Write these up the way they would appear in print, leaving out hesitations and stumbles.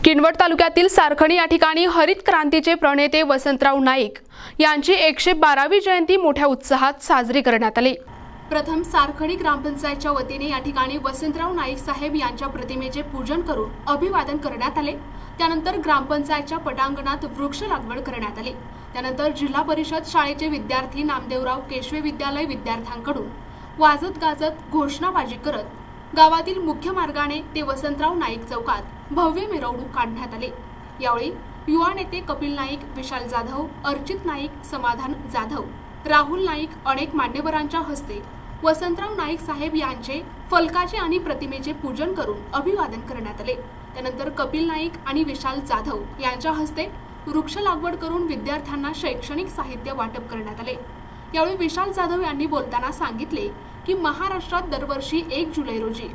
किनवट तालुक्यातील सारखणी या ठिकाणी हरित क्रांतीचे प्रणेते वसंतराव नाईक यांची 112वी जयंती मोठ्या उत्साहात साजरी करण्यात आली। प्रथम सारखणी ग्रामपंचायतच्या वतीने या ठिकाणी वसंतराव नाईक साहेब यांच्या प्रतिमेचे पूजन करून अभिवादन करण्यात आले। त्यानंतर ग्रामपंचायतच्या पटांगणात वृक्ष लागवड करण्यात आली। त्यानंतर जिल्हा परिषद शाळेचे विद्यार्थी नामदेवराव केशवे विद्यालय विद्यार्थ्यांकडून वाजत गाजत घोषणाबाजी करत गावातील मुख्य मार्गाने ते वसंतराव नाईक चौकात भव्य मिरवणूक काढण्यात आली। यावेळी युवा नेते कपिल नाईक, विशाल जाधव, अर्चित नाईक, समाधान जाधव, राहुल नाईक अनेक मान्यवरांच्या हस्ते वसंतराव नाईक साहेब यांचे फलकाचे आणि प्रतिमेचे पूजन करून अभिवादन करण्यात आले। त्यानंतर कपिल नाईक आणि विशाल जाधव यांच्या हस्ते वृक्ष लागवड करून विद्यार्थ्यांना शैक्षणिक साहित्य वाटप करण्यात आले। यावेळी विशाल जाधव यांनी बोलताना सांगितले की महाराष्ट्रात दरवर्षी 1 जुलै रोजी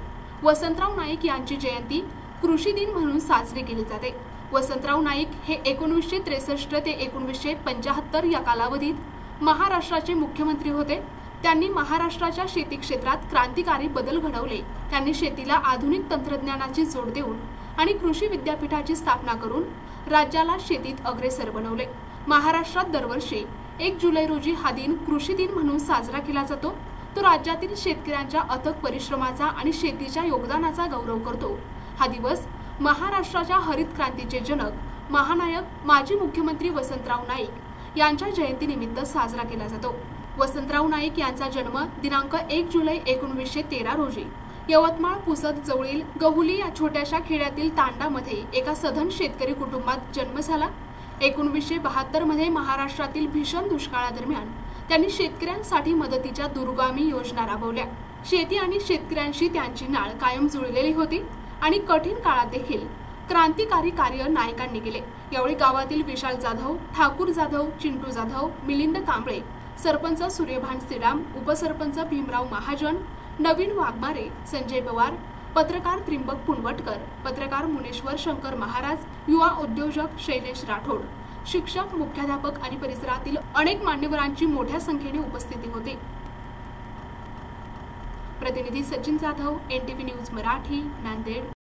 वसंतराव नाईक यांची जयंती कृषी दिन म्हणून साजरी केली जाते। वसंतराव नाईक हे 1963 ते 1975 या कालावधीत महाराष्ट्राचे मुख्यमंत्री होते। त्यांनी महाराष्ट्राच्या शेती क्षेत्रात क्रांतिकारी बदल घडवले। त्यांनी शेतीला आधुनिक तंत्रज्ञानाची जोड देऊन आणि कृषी विद्यापीठाची स्थापना करून राज्याला शेतीत अग्रेसर बनवले। महाराष्ट्रात दरवर्षी 1 जुलै रोजी हा दिन कृषी दिन म्हणून साजरा केला जातो। तो राज्यातील शेतकऱ्यांच्या अथक परिश्रमाचा आणि शेतीच्या योगदानाचा गौरव करतो। हा दिवस महाराष्ट्राच्या हरित क्रांतीचे जनक महानायक माजी मुख्यमंत्री वसंतराव नाईक यांच्या जयंतीनिमित्त साजरा केला जातो। वसंतराव नाईक यांचा जन्म दिनांक 1 जुलै 1913 रोजी यवतमाळ पुसद जवळील गहुली या छोट्याशा खेड्यातील तांडामध्ये एका सधन शेतकरी कुटुंबात जन्म झाला। 1972 मध्ये महाराष्ट्रातील भीषण दुष्काळादरम्यान त्यांनी शेतकऱ्यांसाठी मदतीच्या दूरगामी योजना राबवल्या। शेती आणि शेतकऱ्यांशी त्यांची नाळ कायम जुळलेली होती आणि कठीण काळात देखील क्रांतिकारी कार्य नायकांनी केले। यावेळी गावातील विशाल जाधव, ठाकूर जाधव, चिंटू जाधव, मिलिंद कांबळे, सरपंच सूर्यभान सिडाम, उपसरपंच भीमराव महाजन, नवीन वाघमारे, संजय पवार, पत्रकार त्रिंबक पुनवटकर, पत्रकार मुनेश्वर शंकर महाराज, युवा उद्योजक शैलेश राठोड, शिक्षक, मुख्याध्यापक आणि परिसरातील अनेक मान्यवरांची मोठ्या संख्येने उपस्थिती होती। प्रतिनिधी सचिन जाधव, NTV न्यूज मराठी, नांदेड।